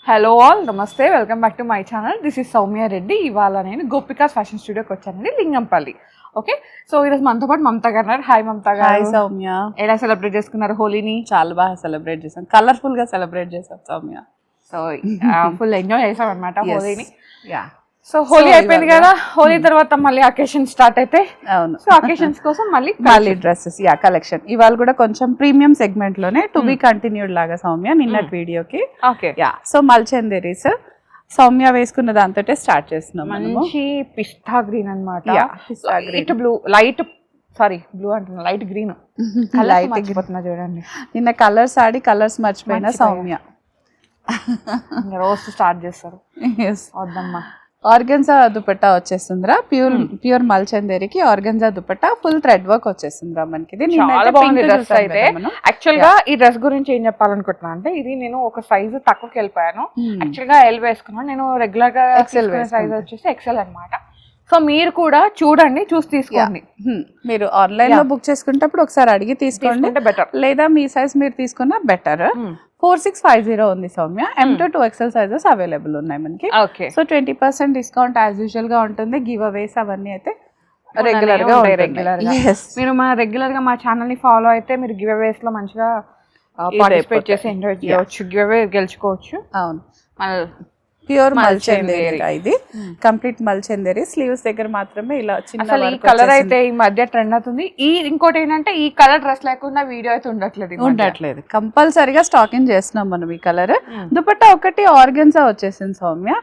Hello all, నమస్తే, welcome back to my channel. This is Soumya Reddy. ఇవాళ నేను గోపికాస్ ఫ్యాషన్ స్టూడియోకి వచ్చానండి, లింగంపల్లి. ఓకే, సో ఈరోజు మనతో పాటు మమతా గారు ఉన్నారు. హాయ్ మమతా గారు. హాయ్ సౌమ్య. ఎలా సెలబ్రేట్ చేసుకున్నారు హోలీని? చాలా బాగా సెలబ్రేట్ చేసాం, కలర్ఫుల్ గా సెలబ్రేట్ చేసాం సౌమ్య. సో ఫుల్ ఎంజాయ్ చేసాం అనమాట హోలీని. యా, సో హోలీ అయిపోయింది కదా, హోలీ తర్వాత మళ్ళీ అకేషన్ స్టార్ట్ అయితే. అవును, సో అకేషన్స్ కోసం మళ్ళీ డ్రెస్సెస్ కలెక్షన్ ఇవాళ కూడా కొంచెం ప్రీమియం సెగ్మెంట్ లోనే టు బి కంటిన్యూడ్ లాగా సౌమ్య నిన్నటి వీడియోకి. ఓకే, యా, సో మల్చందేరీస్ సౌమ్య వేసుకున్న దాంతో స్టార్ట్ చేస్తున్నాం. మంచి పిస్తా గ్రీన్ అనమాట, light blue, light sorry blue అంటున్నా, లైట్ గ్రీన్. లైట్ మర్చిపోతున్నా చూడండి, నిన్న కలర్స్ ఆడి కలర్స్ మర్చిపోయినా సౌమ్య. రోజు స్టార్ట్ చేస్తారు. వద్దమ్మా. ఆర్గన్జా దుపట్టా వచ్చేస్తుందిరా, ప్యూర్ మల్చందేరికి organza dupatta full thread work వచ్చేస్తుందిరా మనకి. చాలా బాగుంది డ్రెస్ అయితే. యాక్చువల్ గా ఈ డ్రెస్ గురించి ఏం చెప్పాలనుకుంటున్నా అంటే, ఇది నేను ఒక సైజు తక్కువకి వెళ్ళిపోయాను. యాక్చువల్ గా ఎల్ వేసుకున్నాను నేను, రెగ్యులర్ గా ఎక్సెల్ సైజ్ వచ్చేసి ఎక్సెల్ అనమాట. సో మీరు కూడా చూడండి, చూసి తీసుకోండి. మీరు ఆన్లైన్ లో బుక్ చేసుకునేటప్పుడు ఒకసారి అడిగి తీసుకోండి బెటర్, లేదా మీ సైజ్ మీరు తీసుకున్నా బెటర్. 4650 ఉంది Soumya. M2 2XL sizes available ఉన్నాయి మనకి. సో 20% డిస్కౌంట్ యాజ్ యూజువల్ గా ఉంటుంది. గివ్ అవేస్ అవన్నీ అయితే రెగ్యులర్ గా మీరు మా రెగ్యులర్ గా మా ఛానల్ ని ఫాలో అయితే మీరు గివ్ అవేస్ లో మంచిగా పార్టిసిపేట్ చేసి ఎంజాయ్ చేయవచ్చు, గివ్ అవే గెలుచుకోవచ్చు. అవును, ప్యూర్ మల్చందేరి ఇది, కంప్లీట్ మల్చందేరి. స్లీవ్స్ దగ్గర మాత్రమే ఇలా చిన్న ఈ కలర్ అయితే ఈ మధ్య ట్రెండ్ అవుతుంది. ఈ ఇంకోటి ఏంటంటే, ఈ కలర్ డ్రెస్ లేకుండా వీడియో అయితే ఉండట్లేదు. కంపల్సరీగా స్టాకింగ్ చేస్తున్నాం మనం ఈ కలర్. దుపట్టా ఒకటి ఆర్గన్జా వచ్చేసింది సౌమ్య.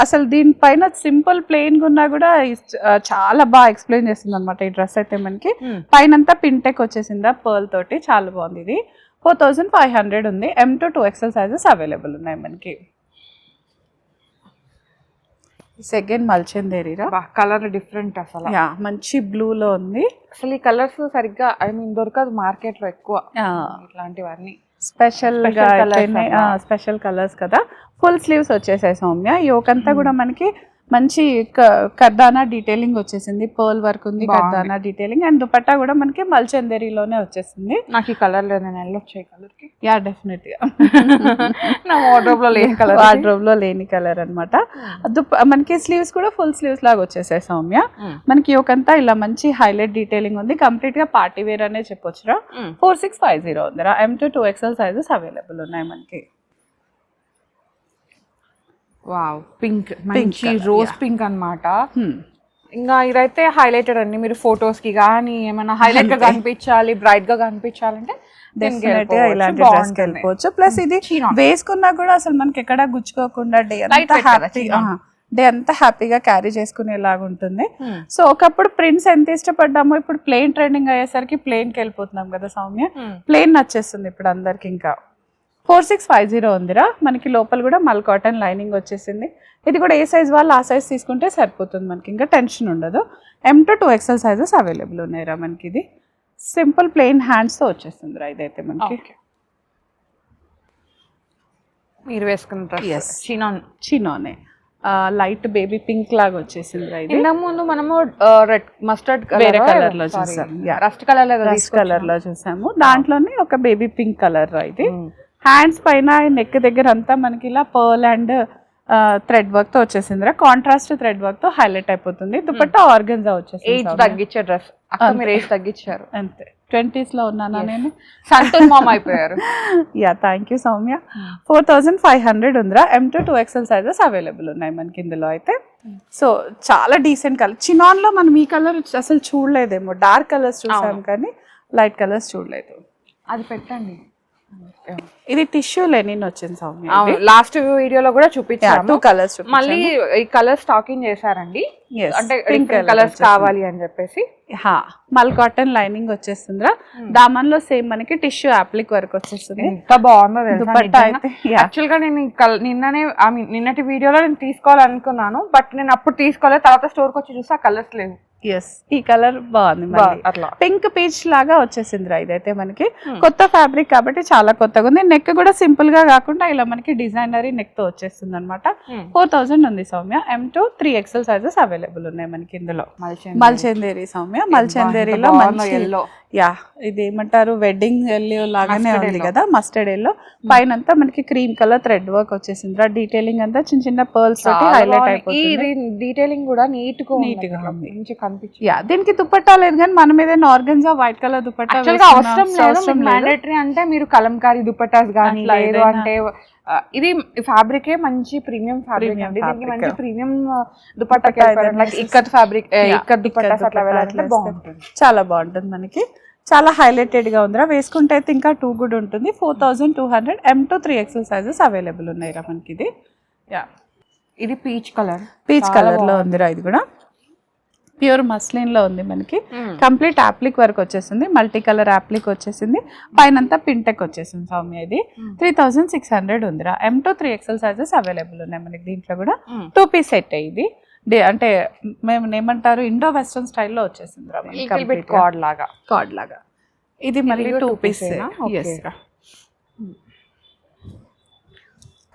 అసలు దీనిపైన సింపుల్ ప్లెయిన్ గా ఉన్నా కూడా చాలా బాగా ఎక్స్ప్లెయిన్ చేస్తుంది అనమాట ఈ డ్రెస్ అయితే మనకి. పైనంతా పింటెక్ వచ్చేసిందా పర్ల్ తోటి, చాలా బాగుంది. ఇది 4500 ఉంది. M2 2XL సైజెస్ అవైలబుల్ ఉన్నాయి మనకి. సెకండ్ మల్చందేరిరా, కలర్ డిఫరెంట్ అసలు. యా, మంచి బ్లూ లో ఉంది. అసలు ఈ కలర్స్ సరిగ్గా దొరకదు మార్కెట్ లో ఎక్కువ ఇట్లాంటివన్నీ. స్పెషల్ కలర్స్ కదా. ఫుల్ స్లీవ్స్ వచ్చేసాయి సౌమ్య. యోకంతా కూడా మనకి మంచి కర్దానా డీటెయిలింగ్ వచ్చేసింది, పర్ల్ వర్క్ ఉంది, కర్దానా డీటెయిలింగ్. అండ్ దుపట్టా కూడా మనకి మల్చందేరిలోనే వచ్చేసింది. నాకు ఈ కలర్ లేదు, నేను వెళ్ళొచ్చే కలర్ కి. యా, డెఫినెట్ గా నా వార్డ్రోబ్ లో లేని కలర్, వార్డ్రోబ్ లో లేని కలర్ అనమాట. మనకి స్లీవ్స్ కూడా ఫుల్ స్లీవ్స్ లాగా వచ్చేసాయి సౌమ్య. మనకి యోకంతా ఇలా మంచి హైలైట్ డీటెయిలింగ్ ఉంది. కంప్లీట్ గా పార్టీ వేర్ అనే చెప్పొచ్చురా. 4650 ఉందిరా. M2 2XL సైజెస్ అవైలబుల్ ఉన్నాయి మనకి. వావ్, పింక్, మంచి రోజ్ పింక్ అన్నమాట. ఇంకా ఇదైతే హైలైటెడ్ అండి. మీరు ఫొటోస్ కి కానీ ఏమైనా హైలైట్ గా కనిపించాలి, బ్రైట్ గా కనిపించాలంటే ఇలాంటి డ్రెస్ కి వెళ్ళిపోవచ్చు. ప్లస్ ఇది వేసుకున్నా కూడా అసలు మనకి ఎక్కడ గుచ్చుకోకుండా డే అంతా హ్యాపీగా క్యారీ చేసుకునేలాగా ఉంటుంది. సో ఒకప్పుడు ప్రింట్స్ ఎంత ఇష్టపడ్డామో, ఇప్పుడు ప్లెయిన్ ట్రెండింగ్ అయ్యేసరికి ప్లెయిన్ కి వెళ్ళిపోతున్నాం కదా సౌమ్య. ప్లెయిన్ నచ్చేస్తుంది ఇప్పుడు అందరికి. ఇంకా 4650 ఉందిరా మనకి. లోపల కూడా మల్ కాటన్ లైనింగ్ వచ్చేసింది. ఇది కూడా ఏ సైజ్ వాళ్ళు ఆ సైజ్ తీసుకుంటే సరిపోతుంది మనకి, ఇంకా టెన్షన్ ఉండదు. M2 2XL సైజెస్ అవైలబుల్ ఉన్నాయిరా మనకి. ఇది సింపుల్ ప్లెయిన్ హ్యాండ్స్ తో వచ్చేస్తుంది రా ఇదైతే మనకి. మీరు వేసుకున్న చినోనే లైట్ బేబీ పింక్ లాగా వచ్చేసింది రా. ఇది ముందు మనము రెడ్ మస్టర్డ్ వేరే కలర్ లో చూసాము, రస్ట్ కలర్ లో చూసాము. దాంట్లోనే ఒక బేబీ పింక్ కలర్ రా ఇది. హ్యాండ్స్ పైన నెక్ దగ్గర అంతా మనకి ఇలా పర్ల్ అండ్ థ్రెడ్ వర్క్ తో వచ్చేసిందిరా. కాంట్రాస్ట్ థ్రెడ్ వర్క్ తో హైలైట్ అయిపోతుంది. దుపట్టా ఆర్గన్జా వచ్చేసింది. తగ్గించే డ్రెస్ మీరు ఏజ్ తగ్గించారు అంతే. 20s లో ఉన్నానా నేను? సంతోష్ మామ అయిపోయారు. Yeah, thank you Soumya. 4500 ఉందిరా. M2 2XL సైజెస్ అవైలబుల్ ఉన్నాయి మనకి ఇందులో అయితే. సో చాలా డీసెంట్ కలర్. చినాన్ లో మనం ఈ కలర్ అసలు చూడలేదేమో. డార్క్ కలర్స్ చూసాం కానీ లైట్ కలర్స్ చూడలేదు. అది పెట్టండి. ఇది టిష్యూ లెనిన్ వచ్చింది సౌమ్య. లాస్ట్ వీడియోలో కూడా చూపించాము. 2 కలర్స్ మళ్ళీ ఈ కలర్ స్టాకింగ్ చేశారండి. అంటే పింక్ కలర్స్ కావాలి అని చెప్పేసి. మల్ కాటన్ లైనింగ్ వచ్చేస్తుందిరా. దామన్ లో సేమ్ మనకి టిష్యూ అప్లిక్ వర్క్ వచ్చేస్తుంది. ఎంత బాగుందో. యాక్చువల్ గా నేను నిన్నటి వీడియోలో నేను తీసుకోవాలనుకున్నాను, బట్ నేను అప్పుడు తీసుకోలేదు. తర్వాత స్టోర్ కి వచ్చి చూస్తే ఆ కలర్స్ లేవు. ఈ కలర్ బాగుంది. పింక్ పీచ్ లాగా వచ్చేసింది రా ఇదైతే మనకి. కొత్త ఫ్యాబ్రిక్ కాబట్టి చాలా కొత్తగా ఉంది. నెక్ కూడా సింపుల్ గా కాకుండా ఇలా మనకి డిజైనరీ నెక్ తో వచ్చేస్తుంది అనమాట. 4000 ఉంది Soumya. M2 3XL sizes available ఉన్నాయి మనకి ఇందులో. మల్చందేరి సౌమ్య. మల్చందేరిలో మంచి యా ఇది ఏమంటారు వెడ్డింగ్ ఎల్లో లాగానే ఉంది కదా, మస్టర్డ్ ఎల్లో. పైన అంతా మనకి క్రీమ్ కలర్ థ్రెడ్ వర్క్ వచ్చేసింది. డీటెయిలింగ్ అంతా చిన్న చిన్న పర్ల్స్ తోటి హైలైట్ అయిపోతుంది. డీటెయిలింగ్ కూడా నీట్ గా ఉంది. యా దీనికి దుపట్టా లేదు కానీ మనం ఏదైనా ఆర్గన్జా వైట్ కలర్ దుపట్టా అవసరం లేదు. మ్యాండేటరీ అంటే మీరు కలంకారీ దుపట్టాస్ కానీ లేదు అంటే ఇది ఫ్యాబ్రికే మంచి ప్రీమియం ఫ్యాబ్రిక్ అండి. దీనికి మంచి ప్రీమియం దుపట్టా ఇక్కత్ ఫ్యాబ్రిక్ ఇక్కత్ దుపట్టాస్ అట్లా వెళ్ళాలంటే బాగుంటుంది. చాలా బాగుంటుంది మనకి. చాలా హైలైటెడ్ గా ఉందిరా. వేసుకుంటే అయితే ఇంకా 2 గుడ్ ఉంటుంది. 4200 M to 3XL sizes available ఉన్నాయి రా మనకి. ఇది యా ఇది పీచ్ కలర్ లో ఉందిరా. ఇది కూడా ప్యూర్ మస్లిన్ లో ఉంది మనకి. కంప్లీట్ యాప్లిక్ వర్క్ వచ్చేసింది. మల్టీ కలర్ యాప్లిక్ వచ్చేసింది. పైనంతా పింటెక్ వచ్చేసింది సౌమ్య. ఇది 3600 ఉందిరా. M to 3XL sizes available ఉన్నాయి మనకి. దీంట్లో కూడా 2 పీస్ సెట్ ఇది అంటే మేము ఏమంటారు ఇండో వెస్టర్న్ స్టైల్లో వచ్చేసింది కార్డ్ లాగా. ఇది మళ్ళీ 2 పీస్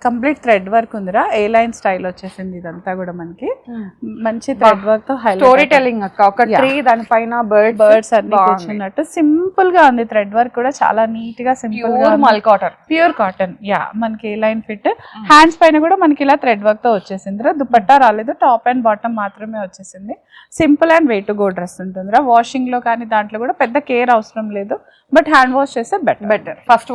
కంప్లీట్ థ్రెడ్ వర్క్ ఉందిరా. ఏ లైన్ స్టైల్ వచ్చేసింది ఇదంతా కూడా మనకి. మంచి థ్రెడ్ వర్క్ తో స్టోరీ టెల్లింగ్ అక్క. ఒక ట్రీ దానిపైన బర్డ్స్ అన్ని కూర్చున్నట్టు సింపుల్ గా ఉంది. థ్రెడ్ వర్క్ కూడా చాలా నీట్ గా సింపుల్ గా ప్యూర్ కాటన్. యా మనకి ఏ లైన్ ఫిట్. హ్యాండ్స్ పైన కూడా మనకి ఇలా థ్రెడ్ వర్క్ తో వచ్చేసిందిరా. దుపట్టా రాలేదు, టాప్ అండ్ బాటమ్ మాత్రమే వచ్చేసింది. Simple and way to go dress ఉంటుందిరా. వాషింగ్ లో కానీ దాంట్లో కూడా పెద్ద కేర్ అవసరం లేదు. బట్ హ్యాండ్ వాష్ చేస్తే better. First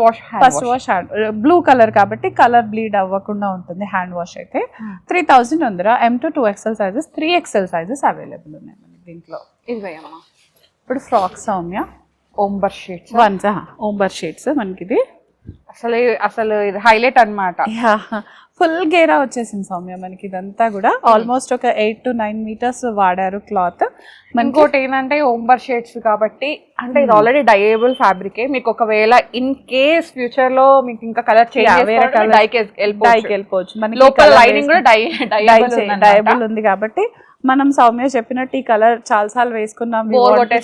wash hand blue colour కాబట్టి కలర్ బ్లీడ్ అవ్వకుండా ఉంటుంది హ్యాండ్ వాష్ అయితే. 3000 ఉందిరా. M to 2XL sizes 3XL sizes available ఉన్నాయి మనకి దీంట్లో. ఇప్పుడు ఫ్రాక్ సౌమ్య ఓంబర్ షీట్స్ ఓంబర్ షీట్స్ మనకి. ఇది అసలు ఇది హైలైట్ అన్నమాట. ఫుల్ గేరా వచ్చేసింది సౌమ్య మనకి. ఇదంతా కూడా ఆల్మోస్ట్ ఒక 8 to 9 మీటర్స్ వాడారు క్లాత్. ఇంకోటి ఏంటంటే ఓంబర్ షేడ్స్ కాబట్టి అంటే ఇది ఆల్రెడీ డైయబుల్ ఫ్యాబ్రికే. మీకు ఒకవేళ ఇన్ కేస్ ఫ్యూచర్ లో మీకు ఇంకా కలర్ చేంజ్ డైకి వెళ్ళిపోవచ్చు. మనకి లోపల లైనింగ్ కూడా డైయబుల్ ఉంది కాబట్టి మనం సౌమ్య చెప్పినట్టు ఈ కలర్ చాలా సార్లు వేసుకున్నాం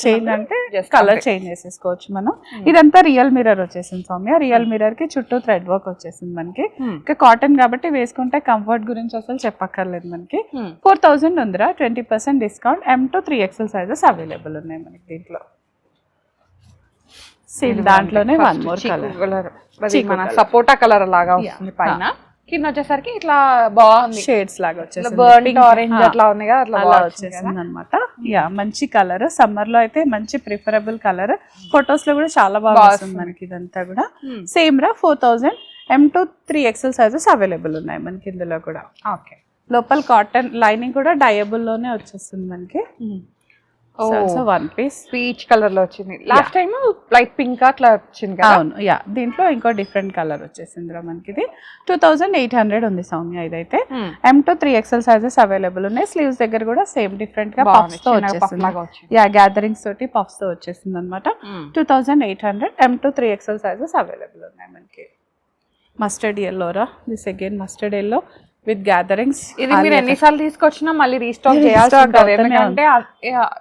చేంజ్ అంటే కలర్ చేంజ్ చేసేసుకోవచ్చు మనం. ఇదంతా రియల్ మిర్రర్ వచ్చేసింది సౌమ్య. రియల్ మిర్రర్ కి చుట్టూ థ్రెడ్ వర్క్ వచ్చేసింది మనకి. ఇంకా కాటన్ కాబట్టి వేసుకుంటే కంఫర్ట్ గురించి అసలు చెప్పక్కర్లేదు మనకి. 4000 ఉందిరా. 20% discount. M to 3XL sizes available ఉన్నాయి మనకి దీంట్లో. సేమ్ దాంట్లోనే వన్ మోర్ కలర్ సపోటా కలర్ లాగా వస్తుంది పైన. కింద వచ్చేసరికి ఇట్లా బాగుంది షేడ్స్ లాగా వచ్చేసింది. బర్న్ ఆరెంజ్ అట్లా ఉంది కదా అట్లా వచ్చేసింది అనమాట. యా మంచి కలర్. సమ్మర్ లో అయితే మంచి ప్రిఫరబుల్ కలర్. ఫొటోస్ లో కూడా చాలా బాగా వస్తుంది మనకి. ఇదంతా కూడా సేమ్ రా. 4000 M to 3XL sizes available ఉన్నాయి మనకి ఇందులో కూడా. ఓకే లోపల కాటన్ లైనింగ్ కూడా డయబుల్ లోనే వచ్చేస్తుంది మనకి. వన్ పీస్ పీచ్ కలర్ లో వచ్చింది. లాస్ట్ టైం లైట్ పింక్ అట్లా వచ్చింది కదా. అవును యా. దీంట్లో ఇంకో డిఫరెంట్ కలర్ వచ్చేసింది రా మనకి. ఇది 2800 ఉంది సౌమ్య. ఇదైతే M to 3XL sizes available ఉన్నాయి. స్లీవ్స్ దగ్గర కూడా సేమ్ డిఫరెంట్ గా పఫ్స్ తో వచ్చేసింది. యా గ్యాదరింగ్స్ తోటి పఫ్స్ తో వచ్చేసింది అనమాట. 2800 M to 3XL sizes available ఉన్నాయి మనకి. మస్టర్డ్ ఎల్లో రా. This again mustard yellow with gatherings. ఇది మీరు ఎన్నిసార్లు తీసుకొచ్చినా మళ్ళీ రీస్టాక్ చేయాల్సి ఉంటుంది ఎందుకంటే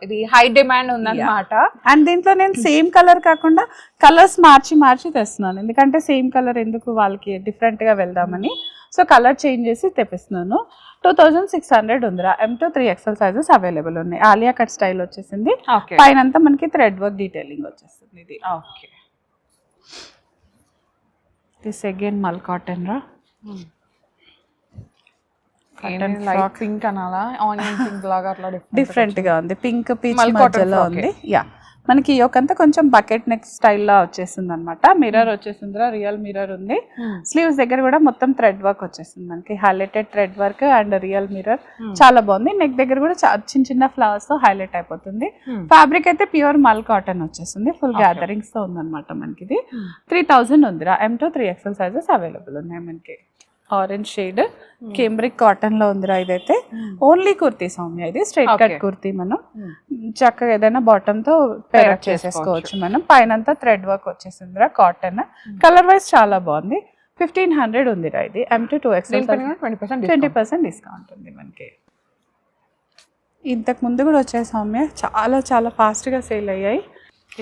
ఇది హై డిమాండ్ ఉందన్నమాట. అండ్ దీంట్లో నేను సేమ్ కలర్ కాకుండా కలర్స్ మార్చి తెస్తున్నాను. ఎందుకంటే సేమ్ కలర్ ఎందుకు వాళ్ళకి డిఫరెంట్ గా వెళ్దామని. సో కలర్ చేంజ్ చేసి తెప్పిస్తున్నాను. 2600 ఉందిరా. M to 3XL sizes available ఉన్నాయి. ఆలియా కట్ స్టైల్ వచ్చేసింది. పైన అంతా మనకి థ్రెడ్ వర్క్ డీటెయిలింగ్ వచ్చేస్తుంది. ఇది ఓకే. దిస్ అగైన్ మల్ కాటన్ రా. పింక్ అనాలా ఆనియన్ పింక్ లాగా అట్లా డిఫరెంట్ గా ఉంది. పింక్ పీచ్ మధ్యలో ఉంది. యా మనకి యోకంతా కొంచెం బకెట్ నెక్ స్టైల్లో వచ్చేసింది అనమాట. మిర్రర్ వచ్చేసిందిరా. రియల్ మిర్రర్ ఉంది. స్లీవ్స్ దగ్గర కూడా మొత్తం థ్రెడ్ వర్క్ వచ్చేసింది మనకి. Highlighted thread work and real mirror చాలా బాగుంది. నెక్ దగ్గర కూడా చిన్న ఫ్లవర్స్ తో హైలైట్ అయిపోతుంది. ఫ్యాబ్రిక్ అయితే ప్యూర్ మల్ కాటన్ వచ్చేసింది. ఫుల్ గ్యాదరింగ్స్ తో ఉందన్నమాట మనకి. ఇది 3000 ఉందిరా. M to 3XL sizes available ఉన్నాయి మనకి. ఆరెంజ్ షేడ్ కేంబ్రిక్ కాటన్ లో ఉందిరా. ఇదైతే ఓన్లీ కుర్తీ సౌమ్య. ఇది స్ట్రైట్ కట్ కుర్తీ. మనం చక్కగా ఏదైనా బాటమ్ తో పేరప్ చేసేసుకోవచ్చు మనం. పైన థ్రెడ్ వర్క్ వచ్చేసిందిరా. కాటన్ కలర్ వైజ్ చాలా బాగుంది. 1500 ఉందిరా. ఇది M to 2XL 20% డిస్కౌంట్ ఉంది మనకి. ఇంతకు ముందు కూడా వచ్చాయి సౌమ్య. చాలా ఫాస్ట్ గా సేల్ అయ్యాయి.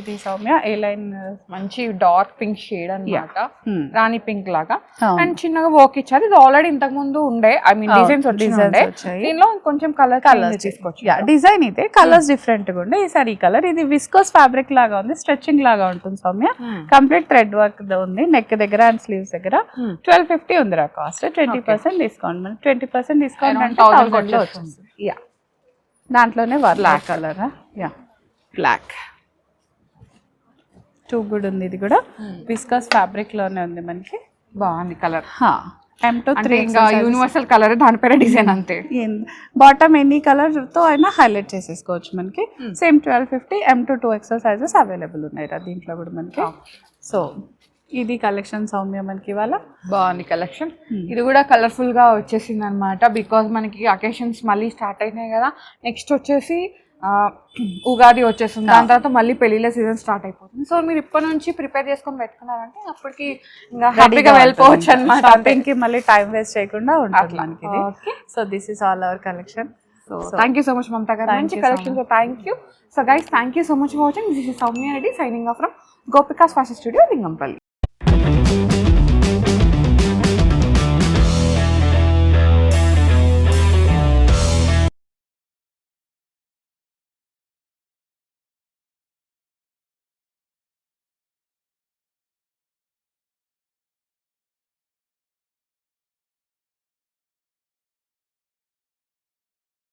ఇది సౌమ్య ఏ లైన్ మంచి డార్క్ పింక్ షేడ్ అన్నమాట, రాణి పింక్ లాగా. అవును. అండ్ చిన్నగా వర్క్ ఇచ్చారు. ఇది ఆల్రెడీ ఇంతకు ముందు ఉండే, ఐ మీన్ డిజైన్స్ వచ్చాయి. దీనిలో కొంచెం కలర్ తీసుకోవచ్చు. డిజైన్ అయితే కలర్స్ డిఫరెంట్ గా ఉండే. ఈసారి ఈ కలర్, ఇది విస్కోస్ ఫ్యాబ్రిక్ లాగా ఉంది, స్ట్రెచింగ్ లాగా ఉంటుంది సౌమ్య. కంప్లీట్ థ్రెడ్ వర్క్ ఉంది నెక్ దగ్గర అండ్ స్లీవ్స్ దగ్గర. 1250 ఉంది రా కాస్ట్. 20% డిస్కౌంట్, 20% డిస్కౌంట్ అంటే 1000 లో వచ్చింది. యా, దాంట్లోనే black colour. Yeah, black too good ఉంది. ఇది కూడా విస్కస్ ఫ్యాబ్రిక్ లోనే ఉంది మనకి. బాగుంది కలర్. M2 3 ఇంకా యూనివర్సల్ కలర్, దాని పేరు డిజైన్ అంతే. బాటమ్ ఎనీ కలర్ తో అయినా హైలైట్ చేసేసుకోవచ్చు మనకి. Same 1250. M2 2XL sizes available ఉన్నాయి రా దీంట్లో కూడా మనకి. సో ఇది కలెక్షన్ సౌమ్య మనకి ఇవాళ. బాగుంది కలెక్షన్. ఇది కూడా కలర్ఫుల్ గా వచ్చేసింది అనమాట, బికాస్ మనకి అకేషన్స్ మళ్ళీ స్టార్ట్ అయినాయి కదా. నెక్స్ట్ వచ్చేసి ఉగాది వచ్చేస్తుంది, దాని తర్వాత మళ్ళీ పెళ్లిళ్ళ సీజన్ స్టార్ట్ అయిపోతుంది. సో మీరు ఇప్పటి నుంచి ప్రిపేర్ చేసుకొని పెట్టుకున్నారంటే అప్పటికి ఇంకా హ్యాపీగా వెళ్ళిపోవచ్చు అనమాట. షాపింగ్కి మళ్ళీ టైం వేస్ట్ చేయకుండా ఉంటుంది మనకి. So this is all our collection. So thank you so much Mamatha garu, మంచి collection. So thank you. So guys, thank you so much for watching. This is Soumya Reddy signing off from Gopika's fashion studio, Lingampalli.